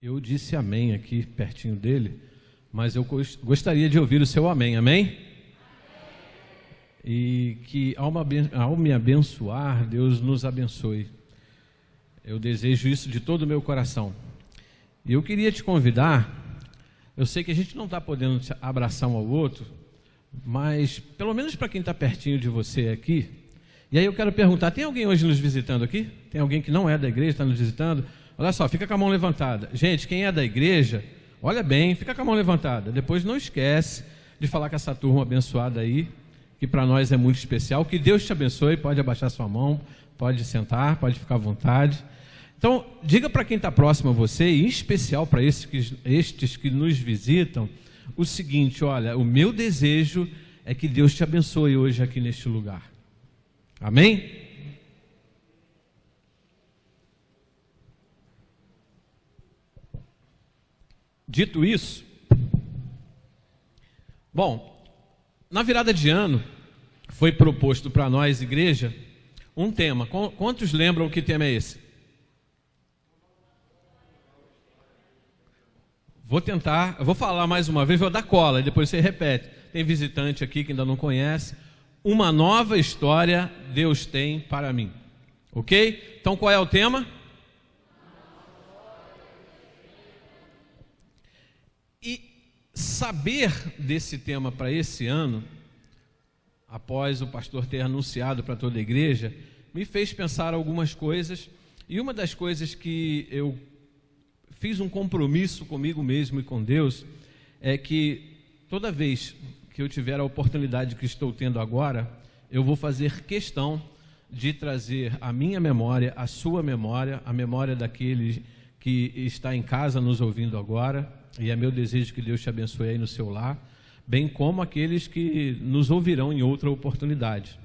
Eu disse amém aqui, pertinho dele, mas eu gostaria de ouvir o seu amém, amém? E que ao me abençoar, Deus nos abençoe. Eu desejo isso de todo o meu coração. E eu queria te convidar, eu sei que a gente não está podendo abraçar um ao outro, mas pelo menos para quem está pertinho de você aqui. E aí eu quero perguntar, tem alguém hoje nos visitando aqui? Tem alguém que não é da igreja, está nos visitando? Olha só, fica com a mão levantada. Gente, quem é da igreja, olha bem, fica com a mão levantada. Depois não esquece de falar com essa turma abençoada aí, que para nós é muito especial. Que Deus te abençoe, pode abaixar sua mão, pode sentar, pode ficar à vontade. Então, diga para quem está próximo a você, e em especial para estes que nos visitam, o seguinte: olha, o meu desejo é que Deus te abençoe hoje aqui neste lugar. Amém? Dito isso, bom, na virada de ano foi proposto para nós, igreja, um tema. Quantos lembram que tema é esse? Eu vou falar mais uma vez, vou dar cola, e depois você repete. Tem visitante aqui que ainda não conhece. Uma nova história Deus tem para mim. Ok? Então qual é o tema? E saber desse tema para esse ano, após o pastor ter anunciado para toda a igreja, me fez pensar algumas coisas. E uma das coisas que eu fiz um compromisso comigo mesmo e com Deus é que toda vez que eu tiver a oportunidade que estou tendo agora, eu vou fazer questão de trazer a minha memória, a sua memória, a memória daquele que está em casa nos ouvindo agora, e é meu desejo que Deus te abençoe aí no seu lar, bem como aqueles que nos ouvirão em outra oportunidade.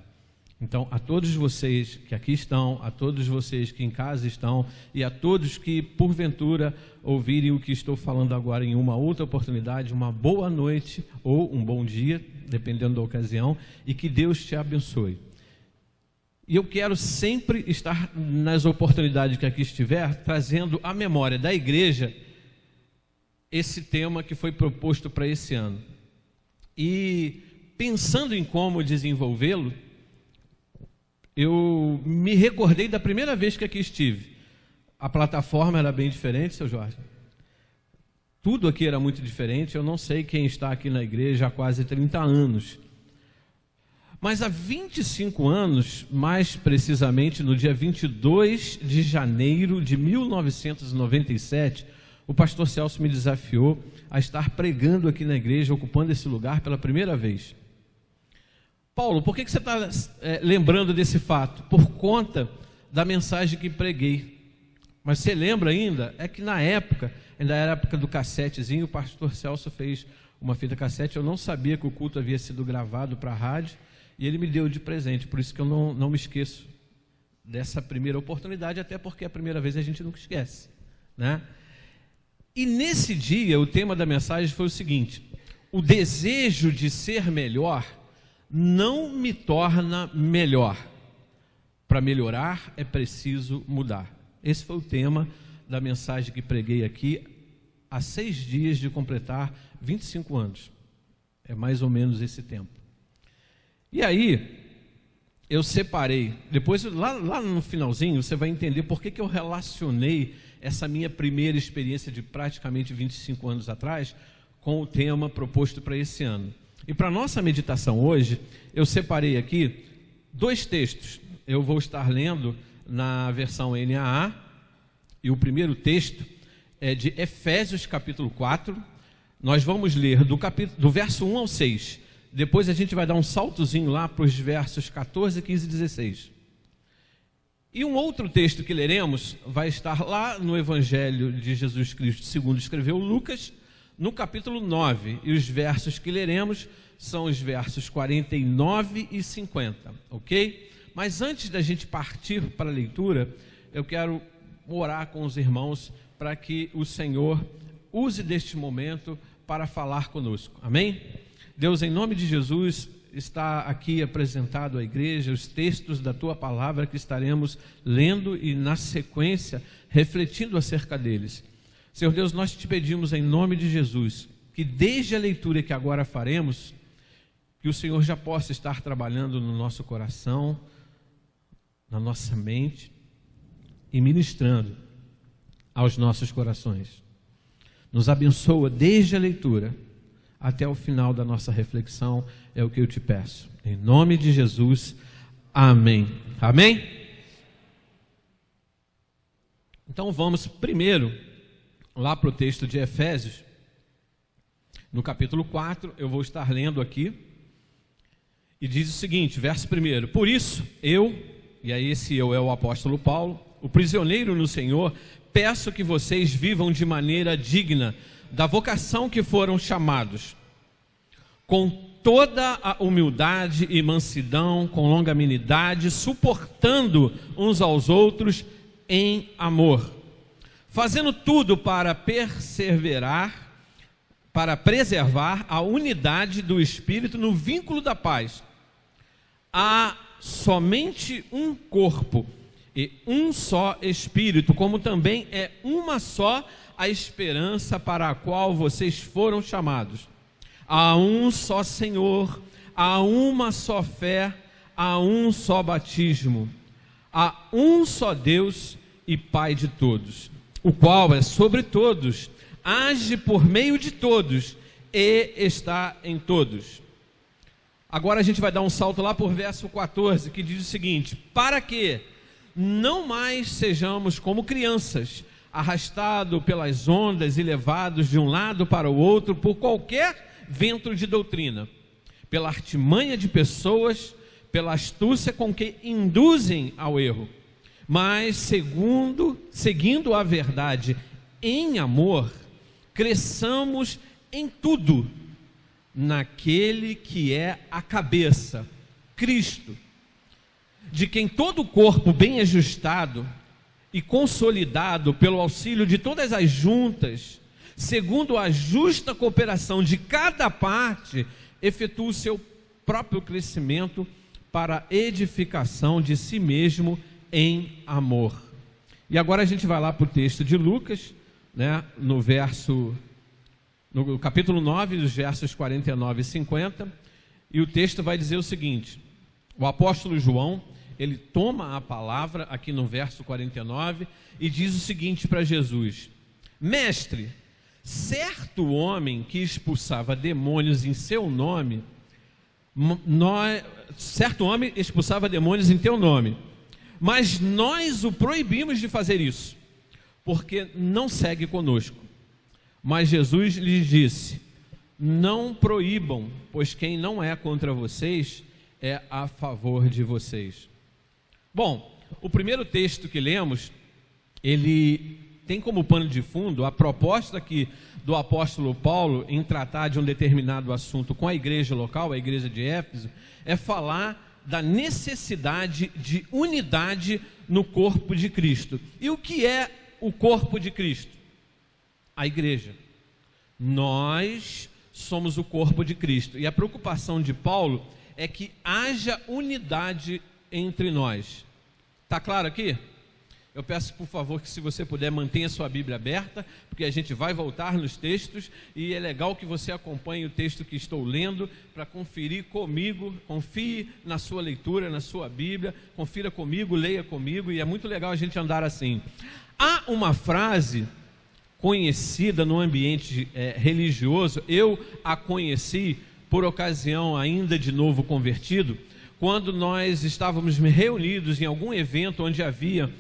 Então, a todos vocês que aqui estão, a todos vocês que em casa estão, e a todos que, porventura, ouvirem o que estou falando agora em uma outra oportunidade, uma boa noite ou um bom dia, dependendo da ocasião, e que Deus te abençoe. E eu quero sempre estar nas oportunidades que aqui estiver, trazendo à memória da igreja esse tema que foi proposto para esse ano. E pensando em como desenvolvê-lo, eu me recordei da primeira vez que aqui estive. A plataforma era bem diferente, seu Jorge. Tudo aqui era muito diferente. Eu não sei quem está aqui na igreja há quase 30 anos. Mas há 25 anos, mais precisamente no dia 22 de janeiro de 1997, o pastor Celso me desafiou a estar pregando aqui na igreja, ocupando esse lugar pela primeira vez. Paulo, por que você está lembrando desse fato? Por conta da mensagem que preguei. Mas você lembra ainda? É que na época, ainda era a época do cassetezinho, o pastor Celso fez uma fita cassete. Eu não sabia que o culto havia sido gravado para a rádio, e ele me deu de presente. Por isso que eu não me esqueço dessa primeira oportunidade, até porque a primeira vez a gente nunca esquece, né? E nesse dia, o tema da mensagem foi o seguinte: o desejo de ser melhor não me torna melhor. Para melhorar é preciso mudar. Esse foi o tema da mensagem que preguei aqui há 6 dias de completar 25 anos. É mais ou menos esse tempo. E aí, eu separei, depois lá no finalzinho você vai entender por que eu relacionei essa minha primeira experiência de praticamente 25 anos atrás com o tema proposto para esse ano. E para a nossa meditação hoje, eu separei aqui 2 textos. Eu vou estar lendo na versão NAA, e o primeiro texto é de Efésios capítulo 4. Nós vamos ler do verso 1 ao 6. Depois a gente vai dar um saltozinho lá para os versos 14, 15 e 16. E um outro texto que leremos vai estar lá no Evangelho de Jesus Cristo, segundo escreveu Lucas, no capítulo 9, e os versos que leremos são os versos 49 e 50, ok? Mas antes da gente partir para a leitura, eu quero orar com os irmãos para que o Senhor use deste momento para falar conosco, amém? Deus, em nome de Jesus, está aqui apresentado à igreja os textos da Tua Palavra que estaremos lendo e na sequência refletindo acerca deles. Senhor Deus, nós te pedimos em nome de Jesus, que desde a leitura que agora faremos, que o Senhor já possa estar trabalhando no nosso coração, na nossa mente e ministrando aos nossos corações. Nos abençoa desde a leitura até o final da nossa reflexão, é o que eu te peço. Em nome de Jesus, amém. Amém? Então vamos primeiro lá para o texto de Efésios, no capítulo 4, eu vou estar lendo aqui, e diz o seguinte, verso 1: Por isso, eu, e aí esse eu é o apóstolo Paulo, o prisioneiro no Senhor, peço que vocês vivam de maneira digna da vocação que foram chamados, com toda a humildade e mansidão, com longanimidade, suportando uns aos outros em amor, fazendo tudo para preservar a unidade do Espírito no vínculo da paz. Há somente um corpo e um só Espírito, como também é uma só a esperança para a qual vocês foram chamados. Há um só Senhor, há uma só fé, há um só batismo, há um só Deus e Pai de todos, o qual é sobre todos, age por meio de todos e está em todos. Agora a gente vai dar um salto lá por verso 14, que diz o seguinte: para que não mais sejamos como crianças, arrastados pelas ondas e levados de um lado para o outro por qualquer vento de doutrina, pela artimanha de pessoas, pela astúcia com que induzem ao erro, mas seguindo a verdade em amor, cresçamos em tudo naquele que é a cabeça, Cristo, de quem todo o corpo bem ajustado e consolidado pelo auxílio de todas as juntas, segundo a justa cooperação de cada parte, efetua o seu próprio crescimento para a edificação de si mesmo em amor. E agora a gente vai lá para o texto de Lucas, né, no capítulo 9, dos versos 49 e 50, e o texto vai dizer o seguinte: o apóstolo João, ele toma a palavra aqui no verso 49 e diz o seguinte para Jesus: Mestre, certo homem que expulsava demônios em seu nome, certo homem expulsava demônios em teu nome, mas nós o proibimos de fazer isso, porque não segue conosco. Mas Jesus lhes disse: não proíbam, pois quem não é contra vocês é a favor de vocês. Bom, o primeiro texto que lemos, ele tem como pano de fundo a proposta aqui do apóstolo Paulo em tratar de um determinado assunto com a igreja local, a igreja de Éfeso, é falar da necessidade de unidade no corpo de Cristo. E o que é o corpo de Cristo? A igreja. Nós somos o corpo de Cristo. E a preocupação de Paulo é que haja unidade entre nós. Está claro aqui? Eu peço, por favor, que se você puder, mantenha sua Bíblia aberta, porque a gente vai voltar nos textos, e é legal que você acompanhe o texto que estou lendo, para conferir comigo, confie na sua leitura, na sua Bíblia, confira comigo, leia comigo, e é muito legal a gente andar assim. Há uma frase conhecida no ambiente religioso, eu a conheci por ocasião ainda de novo convertido, quando nós estávamos reunidos em algum evento onde havia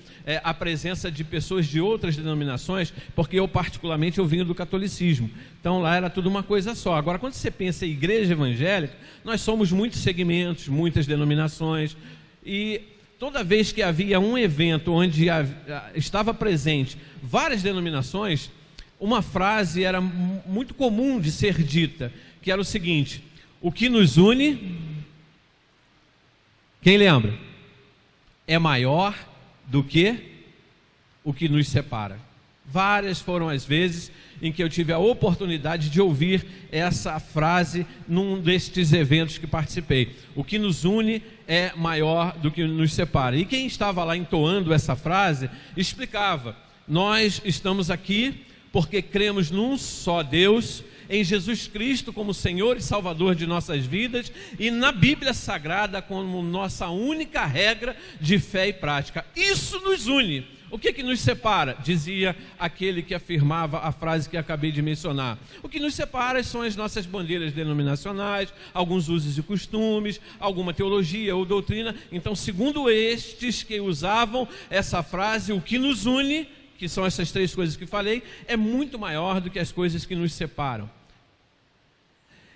a presença de pessoas de outras denominações, porque eu particularmente eu vinha do catolicismo, então lá era tudo uma coisa só. Agora, quando você pensa em igreja evangélica, nós somos muitos segmentos, muitas denominações, e toda vez que havia um evento onde estava presente várias denominações, uma frase era muito comum de ser dita, que era o seguinte: o que nos une, quem lembra? É maior do que o que nos separa. Várias foram as vezes em que eu tive a oportunidade de ouvir essa frase num destes eventos que participei. O que nos une é maior do que nos separa. E quem estava lá entoando essa frase explicava: nós estamos aqui porque cremos num só Deus, em Jesus Cristo como Senhor e Salvador de nossas vidas, e na Bíblia Sagrada como nossa única regra de fé e prática. Isso nos une. O que nos separa? Dizia aquele que afirmava a frase que acabei de mencionar. O que nos separa são as nossas bandeiras denominacionais, alguns usos e costumes, alguma teologia ou doutrina. Então, segundo estes que usavam essa frase, o que nos une, que são essas três coisas que falei, é muito maior do que as coisas que nos separam.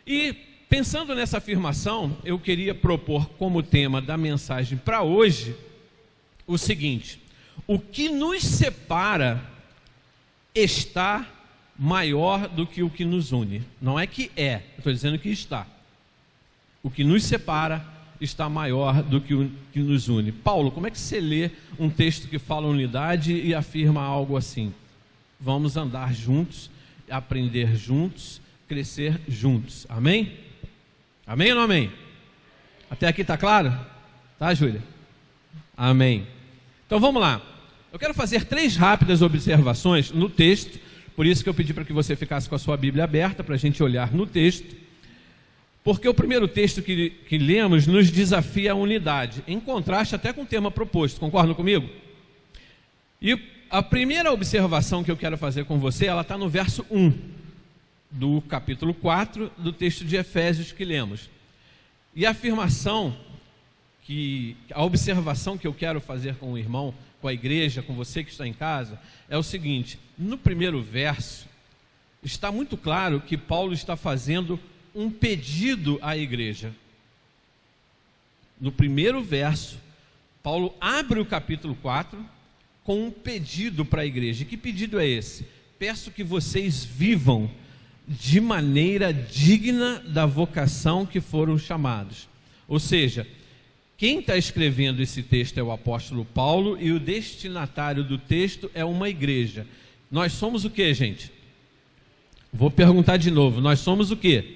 E pensando nessa afirmação, eu queria propor como tema da mensagem para hoje o seguinte: o que nos separa está maior do que o que nos une. Não é que é, estou dizendo que está. O que nos separa está maior do que o que nos une. Paulo, como é que você lê um texto que fala unidade e afirma algo assim? Vamos andar juntos, aprender juntos, crescer juntos. Amém? Amém ou não amém? Até aqui está claro? Tá, Júlia? Amém. Então vamos lá. Eu quero fazer 3 rápidas observações no texto, por isso que eu pedi para que você ficasse com a sua Bíblia aberta, para a gente olhar no texto, porque o primeiro texto que lemos nos desafia a unidade, em contraste até com o tema proposto. Concordam comigo? E a primeira observação que eu quero fazer com você, ela está no verso 1 do capítulo 4 do texto de Efésios que lemos. E a observação que eu quero fazer com o irmão, com a igreja, com você que está em casa, é o seguinte: no primeiro verso, está muito claro que Paulo está fazendo um pedido à igreja. No primeiro verso, Paulo abre o capítulo 4 com um pedido para a igreja. E que pedido é esse? Peço que vocês vivam de maneira digna da vocação que foram chamados. Ou seja, quem está escrevendo esse texto é o apóstolo Paulo e o destinatário do texto é uma igreja. Nós somos o que, gente? Vou perguntar de novo, nós somos o que?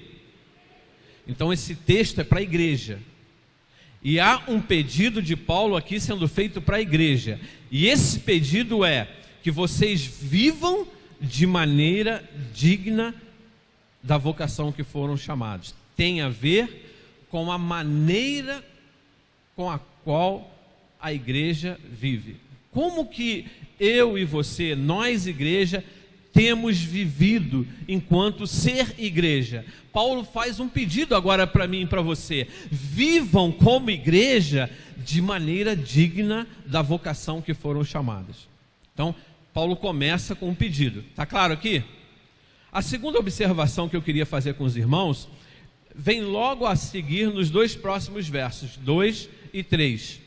Então esse texto é para a igreja. E há um pedido de Paulo aqui sendo feito para a igreja. E esse pedido é que vocês vivam de maneira digna da vocação que foram chamados. Tem a ver com a maneira com a qual a igreja vive. Como que eu e você, nós igreja, temos vivido enquanto ser igreja? Paulo faz um pedido agora para mim e para você: vivam como igreja de maneira digna da vocação que foram chamadas. Então, Paulo começa com um pedido. Está claro aqui? A segunda observação que eu queria fazer com os irmãos vem logo a seguir nos 2 próximos versos, 2 e 3.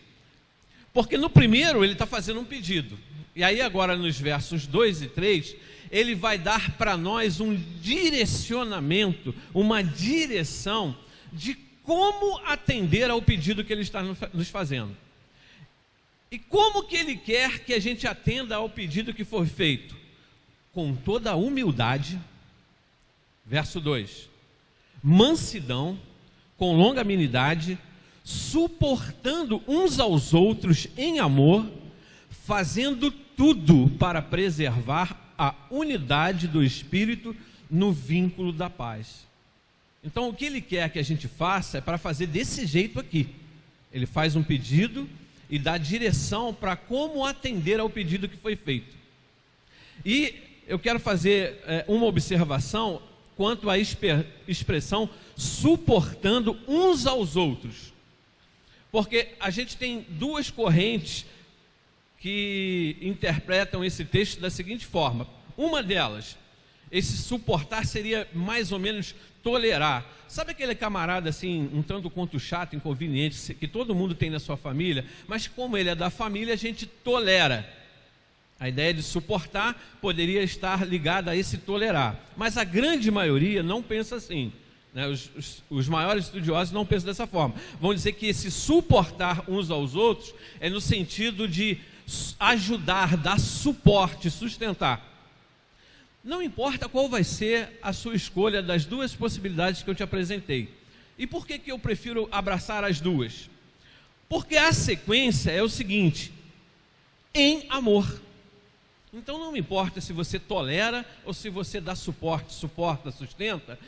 Porque no primeiro ele está fazendo um pedido. E aí agora nos versos 2 e 3, ele vai dar para nós um direcionamento, uma direção de como atender ao pedido que ele está nos fazendo. E como que ele quer que a gente atenda ao pedido que foi feito? Com toda a humildade, verso 2, mansidão, com longanimidade, suportando uns aos outros em amor, fazendo tudo para preservar a unidade do Espírito no vínculo da paz. Então o que ele quer que a gente faça é para fazer desse jeito aqui. Ele faz um pedido e dá direção para como atender ao pedido que foi feito. E eu quero fazer uma observação quanto à expressão suportando uns aos outros. Porque a gente tem 2 correntes que interpretam esse texto da seguinte forma. Uma delas, esse suportar seria mais ou menos tolerar. Sabe aquele camarada assim, um tanto quanto chato, inconveniente, que todo mundo tem na sua família, mas como ele é da família, a gente tolera. A ideia de suportar poderia estar ligada a esse tolerar. Mas a grande maioria não pensa assim. Os maiores estudiosos não pensam dessa forma. Vão dizer que esse suportar uns aos outros é no sentido de ajudar, dar suporte, sustentar. Não importa qual vai ser a sua escolha das 2 possibilidades que eu te apresentei. E por que eu prefiro abraçar as 2? Porque a sequência é o seguinte: em amor. Então não importa se você tolera ou se você dá suporte, suporta, sustenta.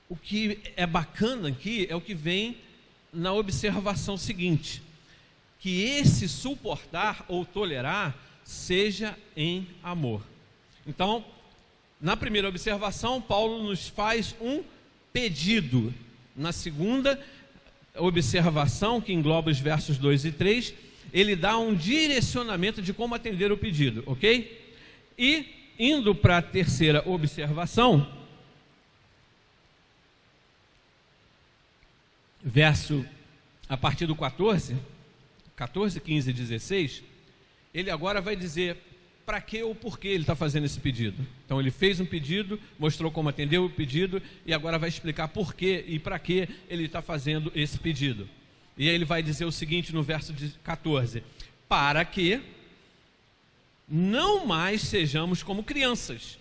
O que é bacana aqui é o que vem na observação seguinte: que esse suportar ou tolerar seja em amor. Então, na primeira observação, Paulo nos faz um pedido. Na segunda observação, que engloba os versos 2 e 3, ele dá um direcionamento de como atender o pedido, ok? E, indo para a terceira observação, verso a partir do 14, 15 e 16, ele agora vai dizer para que ou por que ele está fazendo esse pedido. Então ele fez um pedido, mostrou como atender o pedido e agora vai explicar por que e para que ele está fazendo esse pedido. E aí ele vai dizer o seguinte no verso 14: para que não mais sejamos como crianças,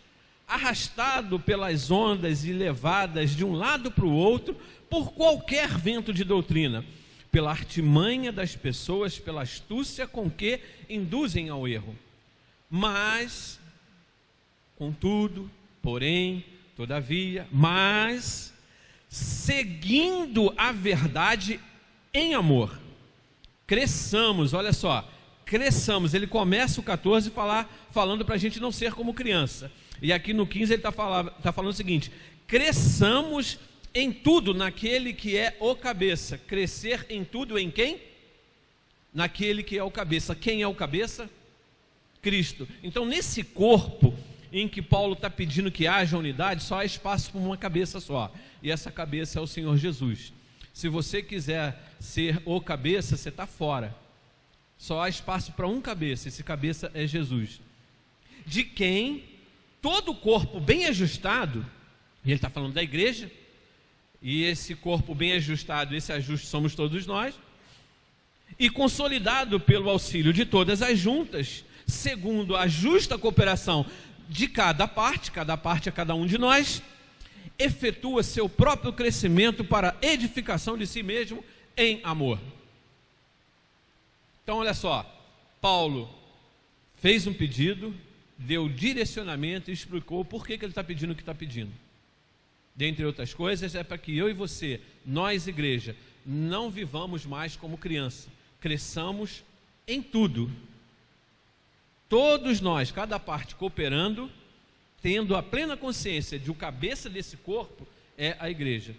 arrastados pelas ondas e levadas de um lado para o outro por qualquer vento de doutrina, pela artimanha das pessoas, pela astúcia com que induzem ao erro. Mas, contudo, porém, todavia, mas, seguindo a verdade em amor, cresçamos. Olha só, cresçamos. Ele começa o 14 falando para a gente não ser como criança. E aqui no 15 ele está falando o seguinte: cresçamos em tudo naquele que é o cabeça. Crescer em tudo em quem? Naquele que é o cabeça. Quem é o cabeça? Cristo. Então, nesse corpo em que Paulo está pedindo que haja unidade, só há espaço para uma cabeça só. E essa cabeça é o Senhor Jesus. Se você quiser ser o cabeça, você está fora. Só há espaço para um cabeça. Esse cabeça é Jesus. De quem todo o corpo bem ajustado, e ele está falando da igreja, e esse corpo bem ajustado, esse ajuste somos todos nós, e consolidado pelo auxílio de todas as juntas, segundo a justa cooperação de cada parte é cada um de nós, efetua seu próprio crescimento para a edificação de si mesmo em amor. Então olha só, Paulo fez um pedido, deu direcionamento e explicou por que ele está pedindo o que está pedindo. Dentre outras coisas, é para que eu e você, nós igreja, não vivamos mais como criança, cresçamos em tudo. Todos nós, cada parte cooperando, tendo a plena consciência de o cabeça desse corpo é a igreja.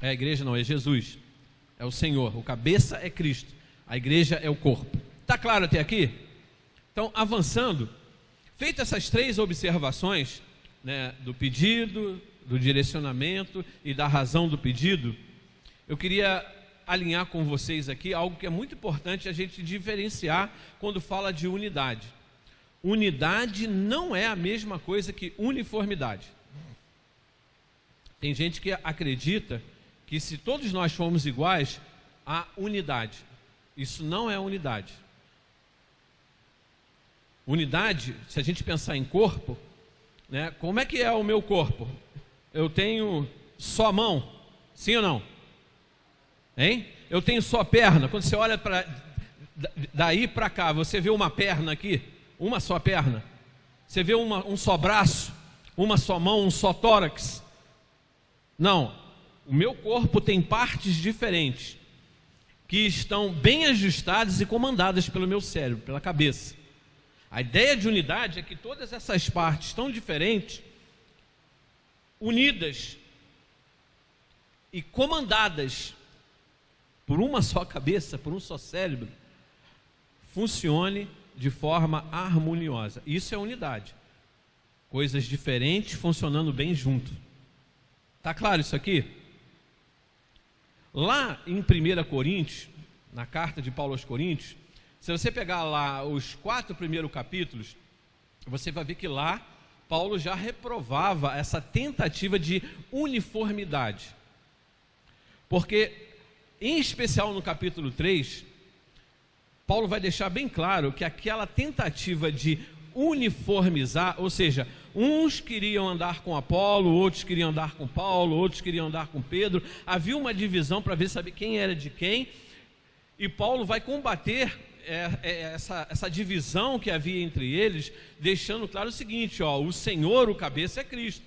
É a igreja não, é Jesus, é o Senhor, o cabeça é Cristo, a igreja é o corpo. Está claro até aqui? Então, avançando, feitas essas três observações, né, do pedido, do direcionamento e da razão do pedido, eu queria alinhar com vocês aqui algo que é muito importante a gente diferenciar quando fala de unidade. Unidade não é a mesma coisa que uniformidade. Tem gente que acredita que se todos nós formos iguais, há unidade. Isso não é unidade. Unidade, se a gente pensar em corpo, né, como é que é o meu corpo? Eu tenho só mão, sim ou não? Hein? Eu tenho só perna. Quando você olha daí para cá, você vê uma perna aqui, uma só perna. Você vê um só braço, uma só mão, um só tórax. Não, o meu corpo tem partes diferentes que estão bem ajustadas e comandadas pelo meu cérebro, pela cabeça. A ideia de unidade é que todas essas partes tão diferentes, unidas e comandadas por uma só cabeça, por um só cérebro, funcione de forma harmoniosa. Isso é unidade. Coisas diferentes funcionando bem junto. Está claro isso aqui? Lá em 1 Coríntios, na carta de Paulo aos Coríntios, se você pegar lá os 4 primeiros capítulos, você vai ver que lá Paulo já reprovava essa tentativa de uniformidade. Porque, em especial no capítulo 3, Paulo vai deixar bem claro que aquela tentativa de uniformizar, ou seja, uns queriam andar com Apolo, outros queriam andar com Paulo, outros queriam andar com Pedro, havia uma divisão para ver saber quem era de quem, e Paulo vai combater essa divisão que havia entre eles, deixando claro o seguinte, o Senhor, o cabeça é Cristo.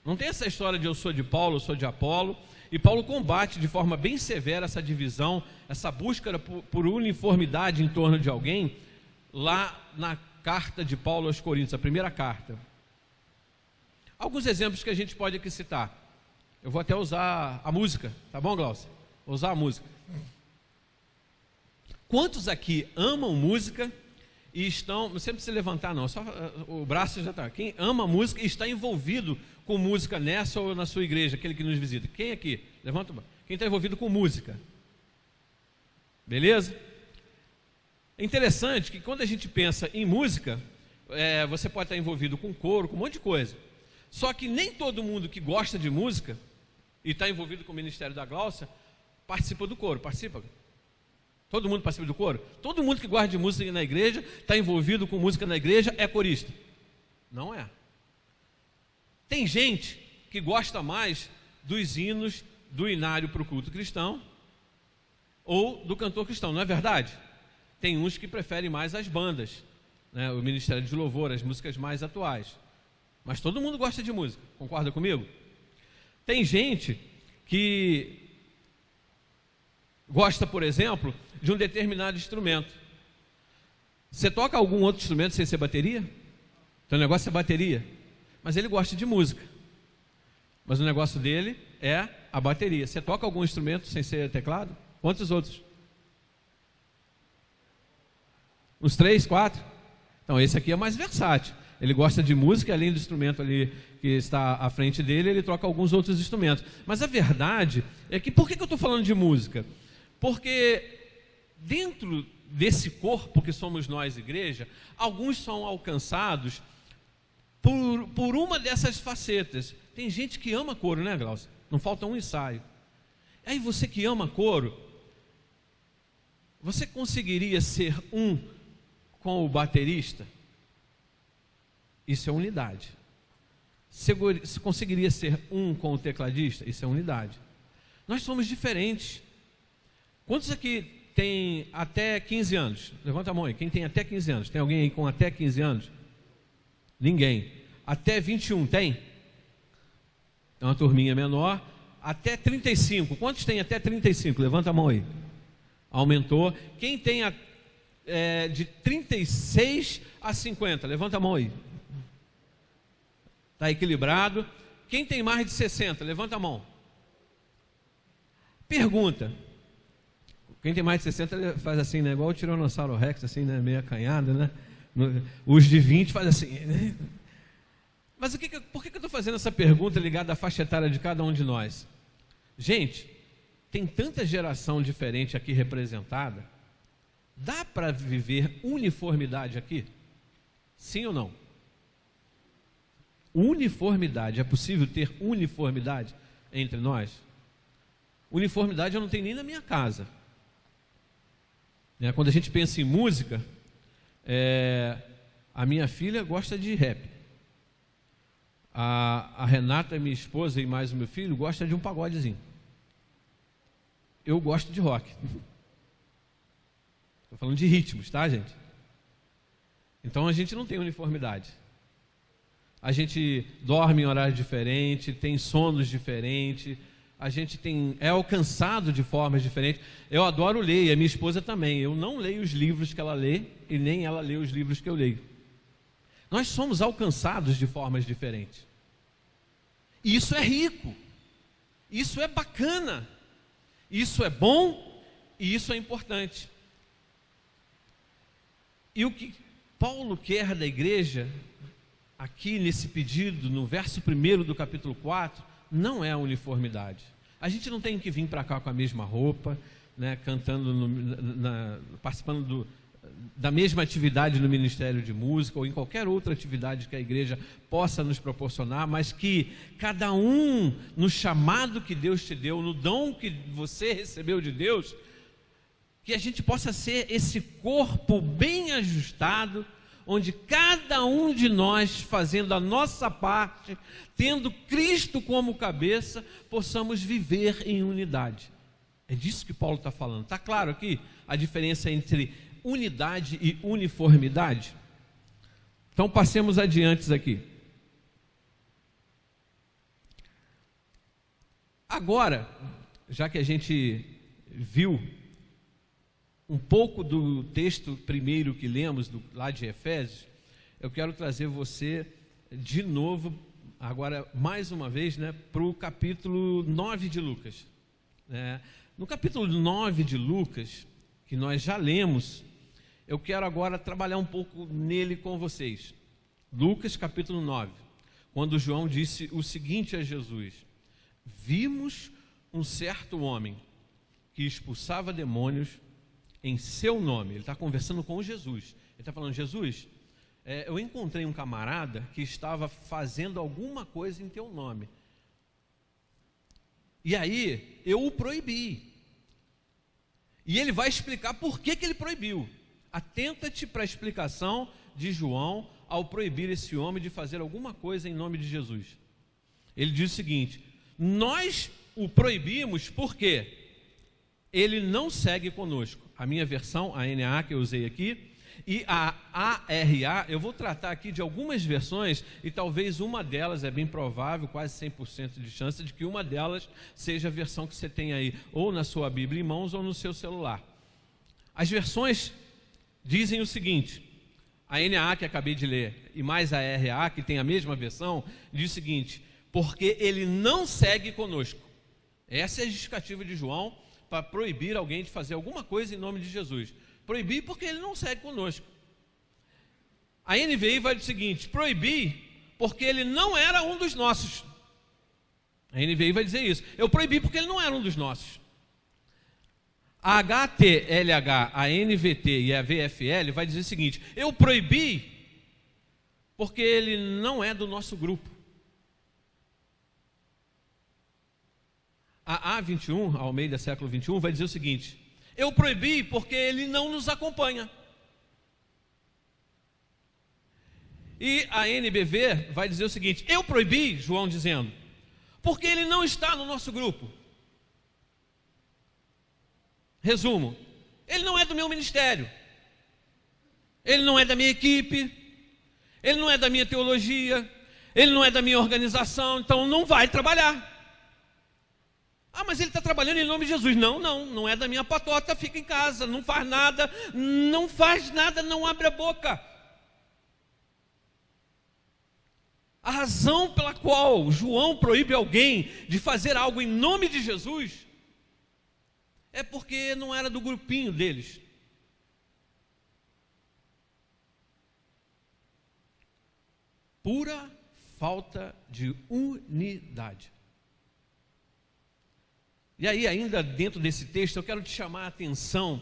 Não tem essa história de eu sou de Paulo, eu sou de Apolo. E Paulo combate de forma bem severa essa divisão, essa busca por uniformidade em torno de alguém, lá na carta de Paulo aos Coríntios, a primeira carta. Alguns exemplos que a gente pode aqui citar. Eu vou até usar a música, tá bom, Glaucia? Vou usar a música. Quantos aqui amam música e estão... Não sempre se levantar não, só o braço já está. Quem ama música e está envolvido com música nessa ou na sua igreja, aquele que nos visita? Quem aqui? Levanta o braço. Quem está envolvido com música? Beleza? É interessante que quando a gente pensa em música, você pode estar envolvido com coro, com um monte de coisa. Só que nem todo mundo que gosta de música e está envolvido com o Ministério da Gláucia participa do coro. Participa? Todo mundo participa do coro? Todo mundo que gosta de música na igreja, está envolvido com música na igreja, é corista? Não é. Tem gente que gosta mais dos hinos do inário para o culto cristão ou do cantor cristão, não é verdade? Tem uns que preferem mais as bandas, né? O Ministério de Louvor, as músicas mais atuais. Mas todo mundo gosta de música, concorda comigo? Tem gente que gosta, por exemplo, de um determinado instrumento. Você toca algum outro instrumento sem ser bateria? Então o negócio é bateria. Mas ele gosta de música. Mas o negócio dele é a bateria. Você toca algum instrumento sem ser teclado? Quantos outros? Uns 3, 4? Então esse aqui é mais versátil. Ele gosta de música, além do instrumento ali que está à frente dele, ele troca alguns outros instrumentos. Mas a verdade é que, por que eu estou falando de música? Porque dentro desse corpo que somos nós, igreja, alguns são alcançados por uma dessas facetas. Tem gente que ama coro, né, Glaucia? Não falta um ensaio. Aí você que ama coro, você conseguiria ser um com o baterista? Isso é unidade. Você conseguiria ser um com o tecladista? Isso é unidade. Nós somos diferentes. Quantos aqui tem até 15 anos? Levanta a mão aí. Quem tem até 15 anos? Tem alguém aí com até 15 anos? Ninguém. Até 21 tem? É uma turminha menor. Até 35. Quantos tem até 35? Levanta a mão aí. Aumentou. Quem tem de 36 a 50? Levanta a mão aí. Está equilibrado. Quem tem mais de 60? Levanta a mão. Pergunta. Quem tem mais de 60 faz assim, né? Igual o Tiranossauro Rex, assim, né? Meio acanhado, né? Os de 20 faz assim, né? Mas por que eu estou fazendo essa pergunta ligada à faixa etária de cada um de nós? Gente, tem tanta geração diferente aqui representada. Dá para viver uniformidade aqui? Sim ou não? Uniformidade, é possível ter uniformidade entre nós? Uniformidade eu não tenho nem na minha casa. Quando a gente pensa em música, a minha filha gosta de rap. A Renata, minha esposa, e mais o meu filho, gosta de um pagodezinho. Eu gosto de rock. Estou falando de ritmos, tá, gente? Então a gente não tem uniformidade. A gente dorme em horário diferente, tem sonos diferentes, a gente é alcançado de formas diferentes. Eu adoro ler, e a minha esposa também. Eu não leio os livros que ela lê, e nem ela lê os livros que eu leio. Nós somos alcançados de formas diferentes. Isso é rico, isso é bacana, isso é bom e isso é importante. E o que Paulo quer da igreja, aqui nesse pedido, no verso 1 do capítulo 4, não é a uniformidade. A gente não tem que vir para cá com a mesma roupa, né, cantando, participando da mesma atividade no Ministério de Música ou em qualquer outra atividade que a igreja possa nos proporcionar, mas que cada um, no chamado que Deus te deu, no dom que você recebeu de Deus, que a gente possa ser esse corpo bem ajustado, onde cada um de nós, fazendo a nossa parte, tendo Cristo como cabeça, possamos viver em unidade. É disso que Paulo está falando. Está claro aqui a diferença entre unidade e uniformidade? Então passemos adiante aqui. Agora, já que a gente viu um pouco do texto primeiro que lemos lá de Efésios, eu quero trazer você de novo, agora mais uma vez, para o capítulo 9 de Lucas. No capítulo 9 de Lucas, que nós já lemos, eu quero agora trabalhar um pouco nele com vocês. Lucas capítulo 9, quando João disse o seguinte a Jesus: vimos um certo homem que expulsava demônios em seu nome. Ele está conversando com Jesus. Ele está falando: Jesus, eu encontrei um camarada que estava fazendo alguma coisa em teu nome. E aí, eu o proibi. E ele vai explicar por que ele proibiu. Atenta-te para a explicação de João ao proibir esse homem de fazer alguma coisa em nome de Jesus. Ele diz o seguinte: nós o proibimos porque ele não segue conosco. A minha versão, a NA que eu usei aqui, e a ARA, eu vou tratar aqui de algumas versões, e talvez uma delas, é bem provável, quase 100% de chance de que uma delas seja a versão que você tem aí, ou na sua Bíblia em mãos, ou no seu celular. As versões dizem o seguinte: a NA que acabei de ler, e mais a RA, que tem a mesma versão, diz o seguinte: porque ele não segue conosco. Essa é a justificativa de João para proibir alguém de fazer alguma coisa em nome de Jesus. Proibir porque ele não segue conosco. A NVI vai dizer o seguinte: proibir porque ele não era um dos nossos. A NVI vai dizer isso: eu proibi porque ele não era um dos nossos. A HTLH, a NVT e a VFL vai dizer o seguinte: eu proibi porque ele não é do nosso grupo. A A21, Almeida século 21, vai dizer o seguinte: eu proibi porque ele não nos acompanha. E a NBV vai dizer o seguinte: eu proibi, João dizendo, porque ele não está no nosso grupo. Resumo: ele não é do meu ministério, ele não é da minha equipe, ele não é da minha teologia, ele não é da minha organização, então não vai trabalhar. Ah, mas ele está trabalhando em nome de Jesus. Não é da minha patota, fica em casa, não faz nada, não abre a boca. A razão pela qual João proíbe alguém de fazer algo em nome de Jesus é porque não era do grupinho deles. Pura falta de unidade. E aí, ainda dentro desse texto, eu quero te chamar a atenção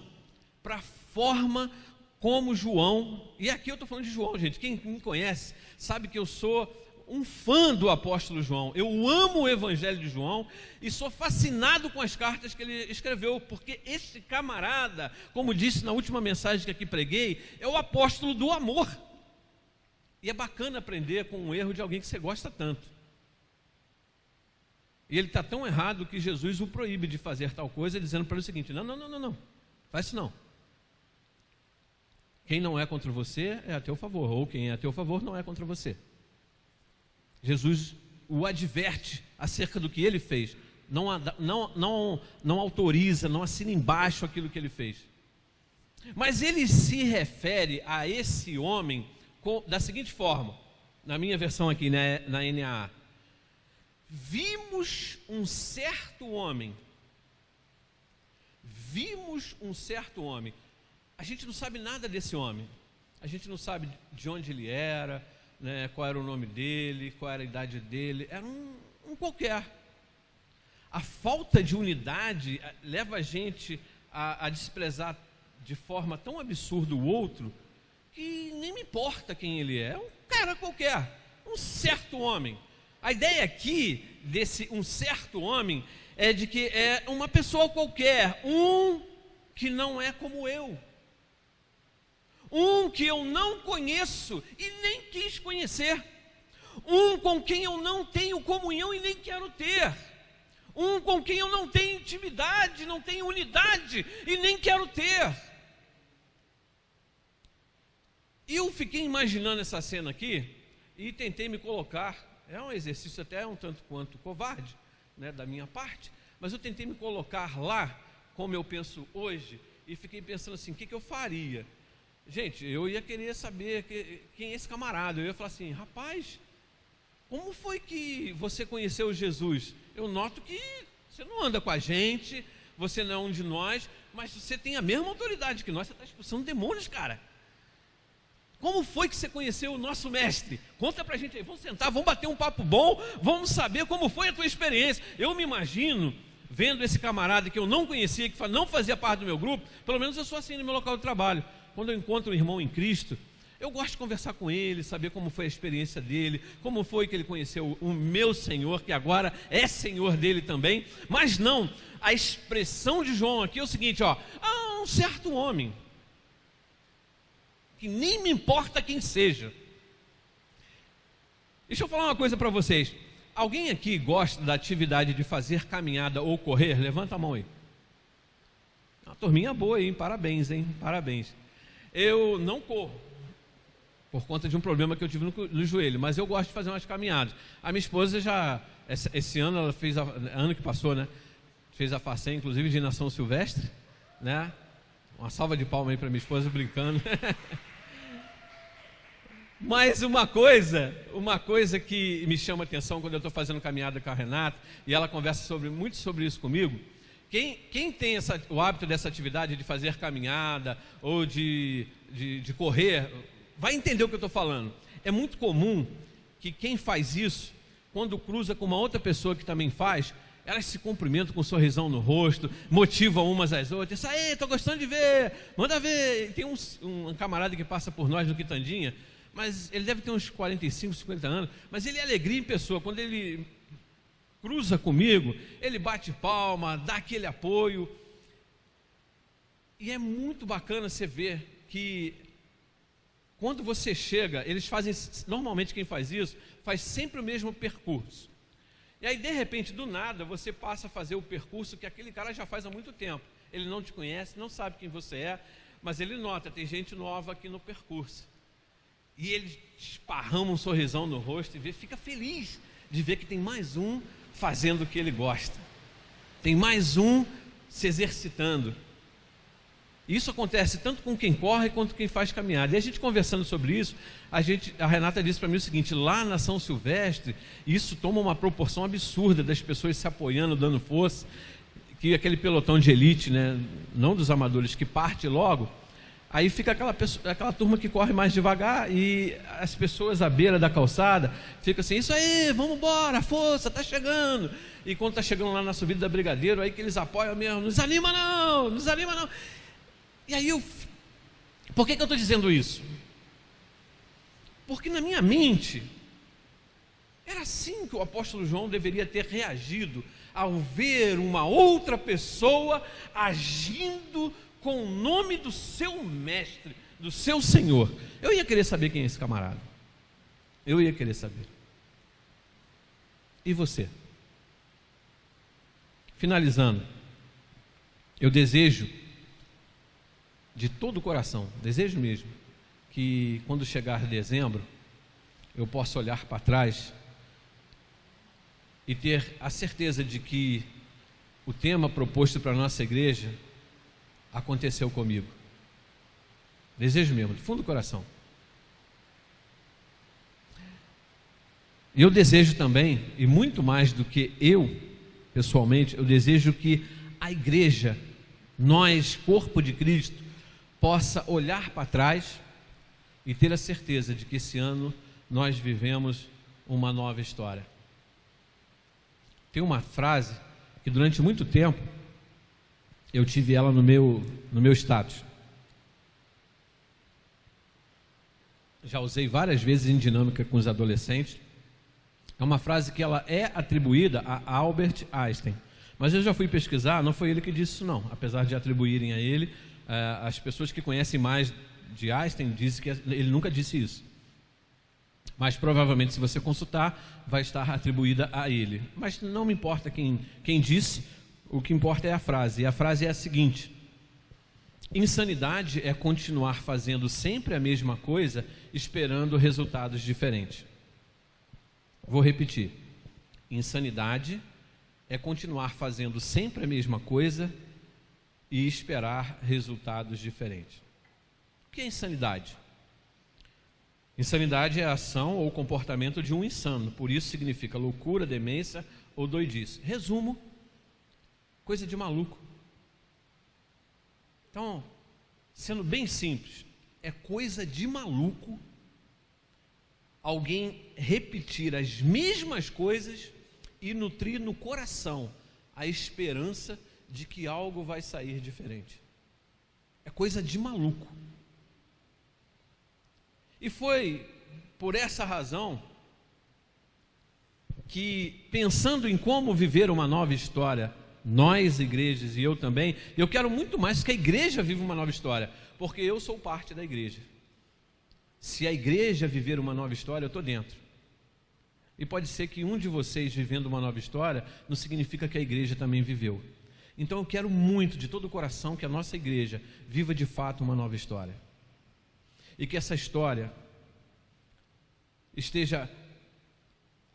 para a forma como João, e aqui eu estou falando de João, gente, quem me conhece sabe que eu sou um fã do apóstolo João, eu amo o evangelho de João e sou fascinado com as cartas que ele escreveu, porque esse camarada, como disse na última mensagem que aqui preguei, é o apóstolo do amor. E é bacana aprender com um erro de alguém que você gosta tanto. E ele está tão errado que Jesus o proíbe de fazer tal coisa, dizendo para ele o seguinte: não, faz isso não. Quem não é contra você é a teu favor, ou quem é a teu favor não é contra você. Jesus o adverte acerca do que ele fez, não autoriza, não assina embaixo aquilo que ele fez. Mas ele se refere a esse homem da seguinte forma, na minha versão aqui, né, na NAA: vimos um certo homem. A gente não sabe nada desse homem. A gente não sabe de onde ele era, né, qual era o nome dele, qual era a idade dele. Era um qualquer. A falta de unidade leva a gente a desprezar de forma tão absurda o outro, que nem me importa quem ele é. É um cara qualquer, um certo homem. A ideia aqui desse um certo homem é de que é uma pessoa qualquer, um que não é como eu, um que eu não conheço e nem quis conhecer, um com quem eu não tenho comunhão e nem quero ter, Um com quem eu não tenho intimidade, não tenho unidade e nem quero ter. E eu fiquei imaginando essa cena aqui e tentei me colocar, é um exercício até um tanto quanto covarde, né, da minha parte, mas eu tentei me colocar lá, como eu penso hoje, e fiquei pensando assim, o que eu faria? Gente, eu ia querer saber quem é esse camarada. Eu ia falar assim, rapaz, como foi que você conheceu Jesus? Eu noto que você não anda com a gente, você não é um de nós, mas você tem a mesma autoridade que nós, você está expulsando demônios, cara. Como foi que você conheceu o nosso mestre? Conta pra gente aí, vamos sentar, vamos bater um papo bom, vamos saber como foi a tua experiência. Eu me imagino vendo esse camarada que eu não conhecia, que não fazia parte do meu grupo, pelo menos eu sou assim no meu local de trabalho. Quando eu encontro um irmão em Cristo, eu gosto de conversar com ele, saber como foi a experiência dele, como foi que ele conheceu o meu Senhor, que agora é Senhor dele também. Mas não, a expressão de João aqui é o seguinte, ó, um certo homem, que nem me importa quem seja. Deixa eu falar uma coisa para vocês. Alguém aqui gosta da atividade de fazer caminhada ou correr? Levanta a mão aí. Uma turminha boa aí, parabéns, hein? Parabéns. Eu não corro, por conta de um problema que eu tive no joelho, mas eu gosto de fazer umas caminhadas. A minha esposa já, esse ano, ela fez, ano que passou, né? Fez a façanha, inclusive, de Nação Silvestre, né? Uma salva de palmas aí para minha esposa, brincando. Mas uma coisa que me chama a atenção quando eu estou fazendo caminhada com a Renata, e ela conversa muito sobre isso comigo, quem tem o hábito dessa atividade de fazer caminhada ou de correr, vai entender o que eu estou falando. É muito comum que quem faz isso, quando cruza com uma outra pessoa que também faz, elas se cumprimentam com um sorrisão no rosto, motivam umas às outras. Isso aí, estou gostando de ver, manda ver. Tem um camarada que passa por nós no Quitandinha, mas ele deve ter uns 45, 50 anos, mas ele é alegria em pessoa. Quando ele cruza comigo, ele bate palma, dá aquele apoio. E é muito bacana você ver que quando você chega, eles fazem, normalmente quem faz isso, faz sempre o mesmo percurso. E aí, de repente, do nada, você passa a fazer o percurso que aquele cara já faz há muito tempo. Ele não te conhece, não sabe quem você é, mas ele nota, tem gente nova aqui no percurso. E ele esparrama um sorrisão no rosto e fica feliz de ver que tem mais um fazendo o que ele gosta. Tem mais um se exercitando. Isso acontece tanto com quem corre quanto quem faz caminhada. E a gente conversando sobre isso, a Renata disse para mim o seguinte, lá na São Silvestre, isso toma uma proporção absurda das pessoas se apoiando, dando força, que aquele pelotão de elite, né, não dos amadores, que parte logo, aí fica aquela turma que corre mais devagar e as pessoas à beira da calçada ficam assim, isso aí, vamos embora, força, está chegando. E quando está chegando lá na subida da Brigadeiro, aí que eles apoiam mesmo, não desanima não, não desanima não. E aí por que eu estou dizendo isso? Porque na minha mente, era assim que o apóstolo João deveria ter reagido ao ver uma outra pessoa agindo com o nome do seu mestre, do seu Senhor. Eu ia querer saber quem é esse camarada. Eu ia querer saber. E você? Finalizando, eu desejo de todo o coração, desejo mesmo, que quando chegar dezembro, eu possa olhar para trás e ter a certeza de que o tema proposto para a nossa igreja aconteceu comigo. Desejo mesmo, de fundo do coração. E eu desejo também, e muito mais do que eu, pessoalmente, eu desejo que a igreja, nós, corpo de Cristo, possa olhar para trás e ter a certeza de que esse ano nós vivemos uma nova história. Tem uma frase que durante muito tempo eu tive ela no meu status. Já usei várias vezes em dinâmica com os adolescentes. É uma frase que ela é atribuída a Albert Einstein. Mas eu já fui pesquisar, não foi ele que disse isso não. Apesar de atribuírem a ele, as pessoas que conhecem mais de Einstein dizem que ele nunca disse isso. Mas provavelmente, se você consultar, vai estar atribuída a ele. Mas não me importa quem disse, o que importa é a frase. E a frase é a seguinte: insanidade é continuar fazendo sempre a mesma coisa, esperando resultados diferentes. Vou repetir. Insanidade é continuar fazendo sempre a mesma coisa e esperar resultados diferentes. O que é insanidade? Insanidade é a ação ou comportamento de um insano. Por isso significa loucura, demência ou doidice. Resumo: coisa de maluco. Então, sendo bem simples, é coisa de maluco alguém repetir as mesmas coisas e nutrir no coração a esperança de que algo vai sair diferente. É coisa de maluco. E foi por essa razão que, pensando em como viver uma nova história, nós, igrejas, e eu também, eu quero muito mais que a igreja viva uma nova história, porque eu sou parte da igreja. Se a igreja viver uma nova história, eu estou dentro. E pode ser que um de vocês vivendo uma nova história não significa que a igreja também viveu. Então eu quero muito, de todo o coração, que a nossa igreja viva de fato uma nova história. E que essa história esteja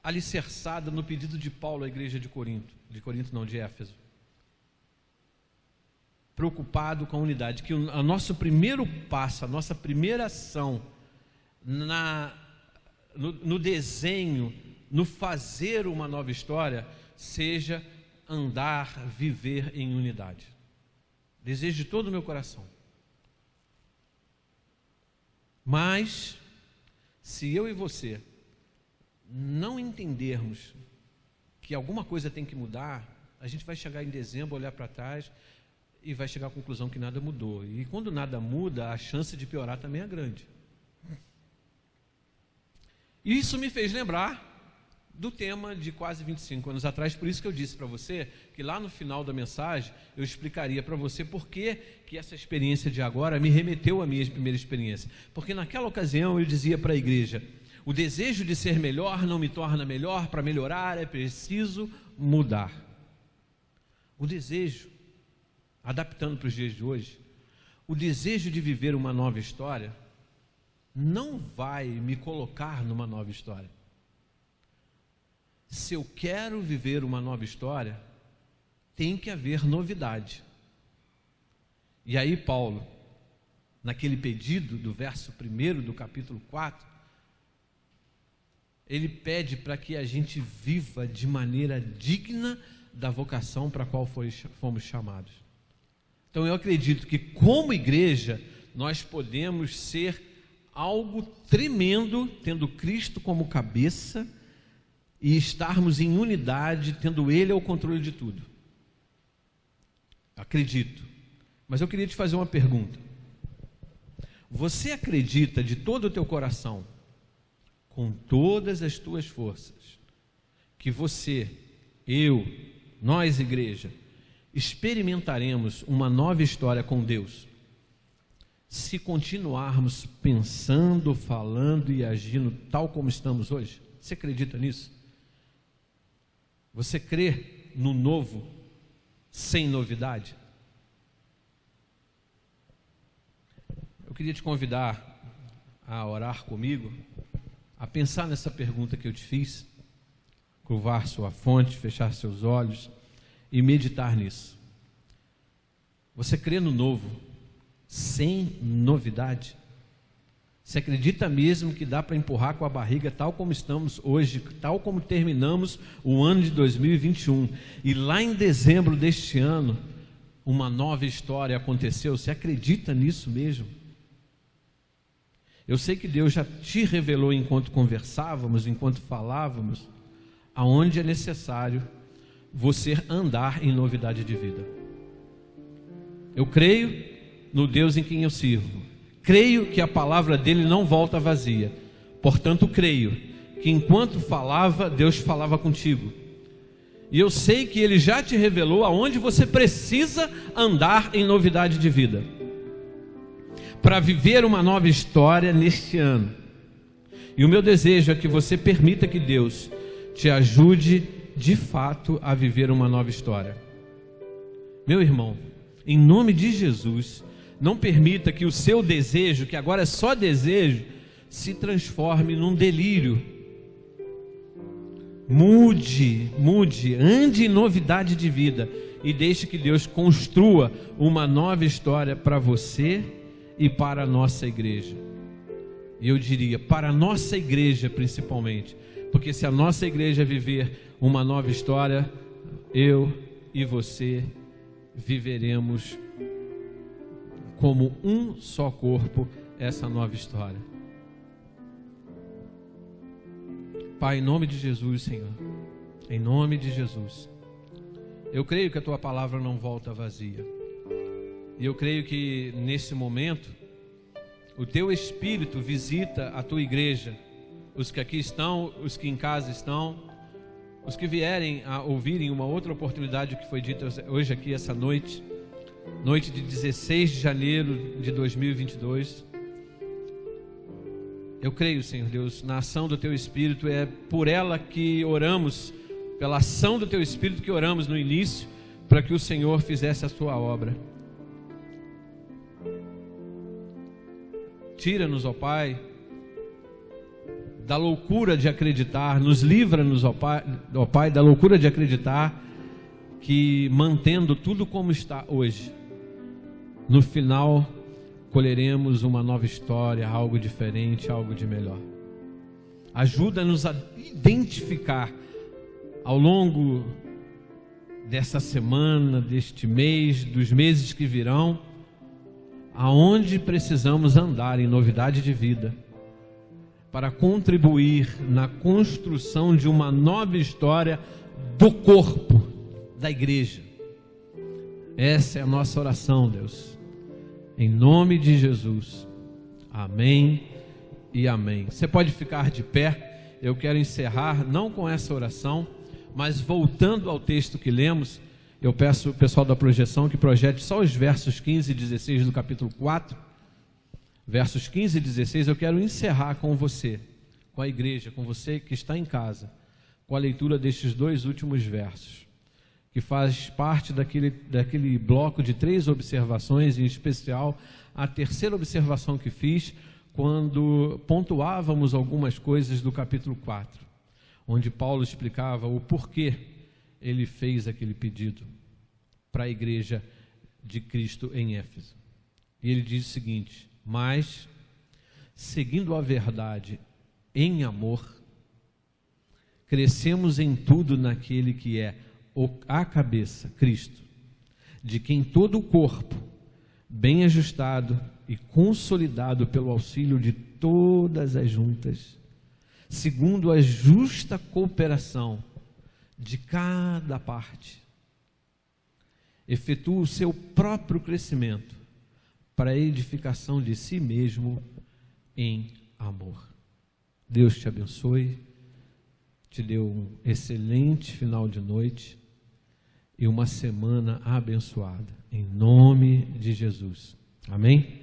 alicerçada no pedido de Paulo à igreja de Corinto. De Éfeso. Preocupado com a unidade. Que o nosso primeiro passo, a nossa primeira ação no desenho, no fazer uma nova história, seja andar, viver em unidade. Desejo de todo o meu coração. Mas, se eu e você não entendermos que alguma coisa tem que mudar, a gente vai chegar em dezembro, olhar para trás e vai chegar à conclusão que nada mudou. E quando nada muda, a chance de piorar também é grande. E isso me fez lembrar do tema de quase 25 anos atrás, por isso que eu disse para você que lá no final da mensagem eu explicaria para você por que essa experiência de agora me remeteu à minha primeira experiência. Porque naquela ocasião eu dizia para a igreja: o desejo de ser melhor não me torna melhor, para melhorar é preciso mudar. O desejo, adaptando para os dias de hoje, o desejo de viver uma nova história não vai me colocar numa nova história. Se eu quero viver uma nova história, tem que haver novidade. E aí Paulo, naquele pedido do verso 1 do capítulo 4, ele pede para que a gente viva de maneira digna da vocação para a qual fomos chamados. Então eu acredito que como igreja nós podemos ser algo tremendo, tendo Cristo como cabeça e estarmos em unidade, tendo Ele ao controle de tudo. Acredito. Mas eu queria te fazer uma pergunta. Você acredita de todo o teu coração, com todas as tuas forças, que você, eu, nós, igreja, experimentaremos uma nova história com Deus, se continuarmos pensando, falando e agindo tal como estamos hoje? Você acredita nisso? Você crê no novo, sem novidade? Eu queria te convidar a orar comigo, a pensar nessa pergunta que eu te fiz, curvar sua fronte, fechar seus olhos e meditar nisso. Você crê no novo, sem novidade? Você acredita mesmo que dá para empurrar com a barriga tal como estamos hoje, tal como terminamos o ano de 2021, e lá em dezembro deste ano, uma nova história aconteceu? Você acredita nisso mesmo? Eu sei que Deus já te revelou enquanto conversávamos, enquanto falávamos, aonde é necessário você andar em novidade de vida. Eu creio no Deus em quem eu sirvo. Creio que a palavra dele não volta vazia. Portanto, creio que enquanto falava, Deus falava contigo. E eu sei que ele já te revelou aonde você precisa andar em novidade de vida, para viver uma nova história neste ano. E o meu desejo é que você permita que Deus te ajude de fato a viver uma nova história. Meu irmão, em nome de Jesus, não permita que o seu desejo, que agora é só desejo, se transforme num delírio. Mude, ande em novidade de vida e deixe que Deus construa uma nova história para você e para a nossa igreja. E eu diria, para a nossa igreja principalmente, porque se a nossa igreja viver uma nova história, eu e você viveremos como um só corpo essa nova história. Pai, em nome de Jesus, Senhor, em nome de Jesus, eu creio que a Tua palavra não volta vazia, e eu creio que nesse momento o Teu Espírito visita a Tua igreja, os que aqui estão, os que em casa estão, os que vierem a ouvirem uma outra oportunidade que foi dita hoje aqui, essa noite de 16 de janeiro de 2022. Eu creio, Senhor Deus, na ação do Teu Espírito, é por ela que oramos, pela ação do Teu Espírito que oramos no início, para que o Senhor fizesse a Sua obra. Tira-nos, ó Pai, da loucura de acreditar, nos livra-nos, ó Pai, da loucura de acreditar que, mantendo tudo como está hoje, no final colheremos uma nova história, algo diferente, algo de melhor. Ajuda-nos a identificar ao longo dessa semana, deste mês, dos meses que virão, aonde precisamos andar em novidade de vida, para contribuir na construção de uma nova história do corpo da igreja. Essa é a nossa oração, Deus. Em nome de Jesus. Amém e amém. Você pode ficar de pé. Eu quero encerrar, não com essa oração, mas voltando ao texto que lemos. Eu peço o pessoal da projeção que projete só os versos 15 e 16 do capítulo 4. Versos 15 e 16, eu quero encerrar com você, com a igreja, com você que está em casa, com a leitura destes dois últimos versos, que faz parte daquele bloco de 3 observações, em especial a terceira observação que fiz quando pontuávamos algumas coisas do capítulo 4, onde Paulo explicava o porquê ele fez aquele pedido para a igreja de Cristo em Éfeso. E ele diz o seguinte: mas, seguindo a verdade em amor, crescemos em tudo naquele que é a cabeça, Cristo, de quem todo o corpo, bem ajustado e consolidado pelo auxílio de todas as juntas, segundo a justa cooperação de cada parte, efetua o seu próprio crescimento para a edificação de si mesmo em amor. Deus te abençoe, te dê um excelente final de noite e uma semana abençoada, em nome de Jesus. Amém?